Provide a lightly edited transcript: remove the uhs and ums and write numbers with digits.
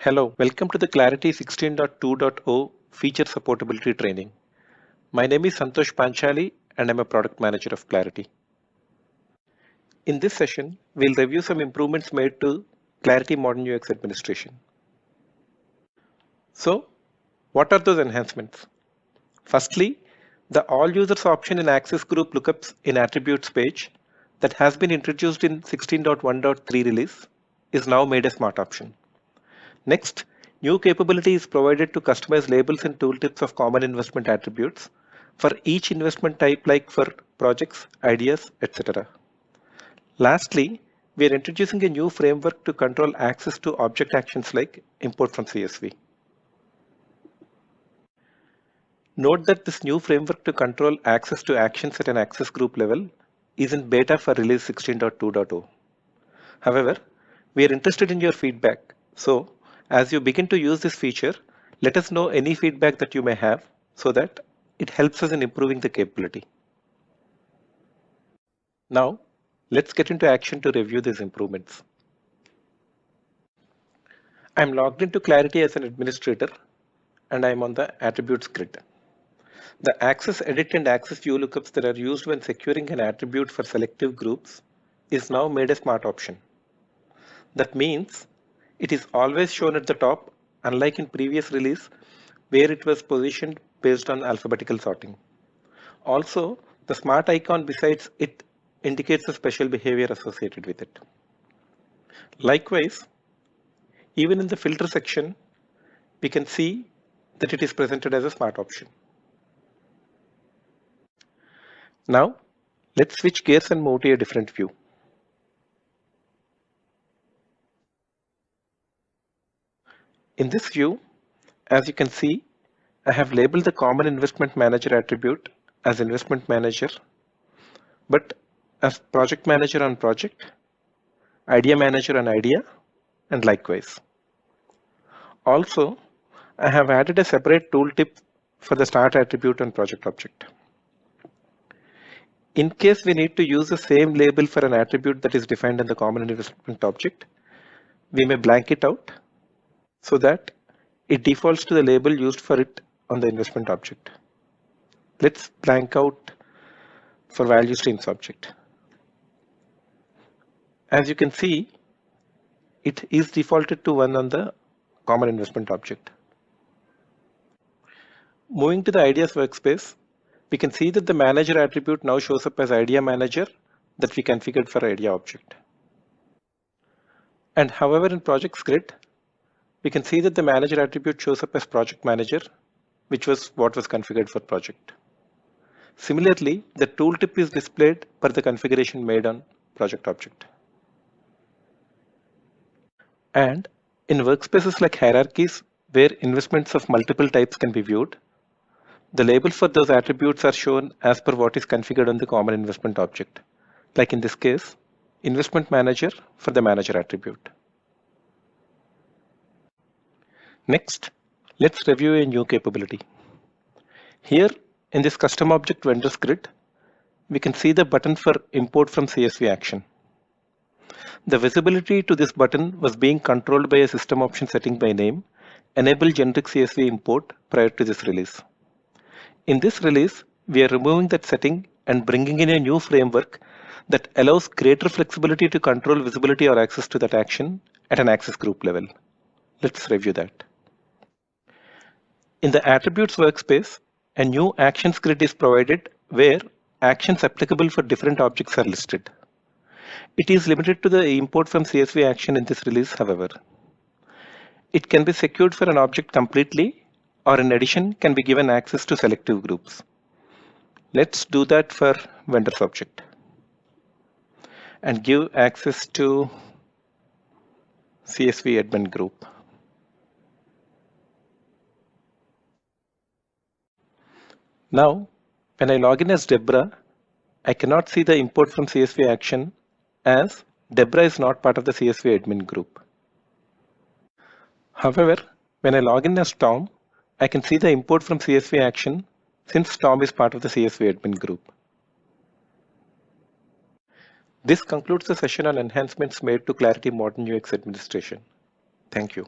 Hello, welcome to the Clarity 16.2.0 feature supportability training. My name is Santosh Panchali and I'm a product manager of Clarity. In this session, we'll review some improvements made to Clarity Modern UX administration. So, what are those enhancements? Firstly, the all users option in access group lookups in attributes page that has been introduced in 16.1.3 release is now made a smart option. Next, new capability is provided to customize labels and tooltips of common investment attributes for each investment type like for projects, ideas, etc. Lastly, we are introducing a new framework to control access to object actions like import from CSV. Note that this new framework to control access to actions at an access group level is in beta for release 16.2.0. However, we are interested in your feedback. So, as you begin to use this feature, let us know any feedback that you may have so that it helps us in improving the capability. Now, let's get into action to review these improvements. I'm logged into Clarity as an administrator and I'm on the attributes grid. The access edit and access view lookups that are used when securing an attribute for selective groups is now made a smart option. That means it is always shown at the top, unlike in previous release where it was positioned based on alphabetical sorting. Also, the smart icon besides it indicates a special behavior associated with it. Likewise, even in the filter section, we can see that it is presented as a smart option. Now, let's switch gears and move to a different view. In this view, as you can see, I have labeled the common investment manager attribute as investment manager, but as project manager on project, idea manager on idea, and likewise. Also, I have added a separate tooltip for the start attribute on project object. In case we need to use the same label for an attribute that is defined in the common investment object, we may blank it out so that it defaults to the label used for it on the investment object. Let's blank out for value streams object. As you can see, it is defaulted to 1 on the common investment object. Moving to the ideas workspace, we can see that the manager attribute now shows up as idea manager that we configured for idea object. And however, in projects grid, we can see that the manager attribute shows up as project manager, which was what was configured for project. Similarly, the tooltip is displayed per the configuration made on project object. And in workspaces like hierarchies, where investments of multiple types can be viewed, the labels for those attributes are shown as per what is configured on the common investment object. Like in this case, investment manager for the manager attribute. Next, let's review a new capability. Here in this custom object vendors grid, we can see the button for import from CSV action. The visibility to this button was being controlled by a system option setting by name, enable generic CSV import prior to this release. In this release, we are removing that setting and bringing in a new framework that allows greater flexibility to control visibility or access to that action at an access group level. Let's review that. In the attributes workspace, a new actions grid is provided where actions applicable for different objects are listed. It is limited to the import from CSV action in this release, however. It can be secured for an object completely, or in addition can be given access to selective groups. Let's do that for vendors object and give access to CSV admin group. Now, when I log in as Debra, I cannot see the import from CSV action as Debra is not part of the CSV admin group. However, when I log in as Tom, I can see the import from CSV action since Tom is part of the CSV admin group. This concludes the session on enhancements made to Clarity Modern UX administration. Thank you.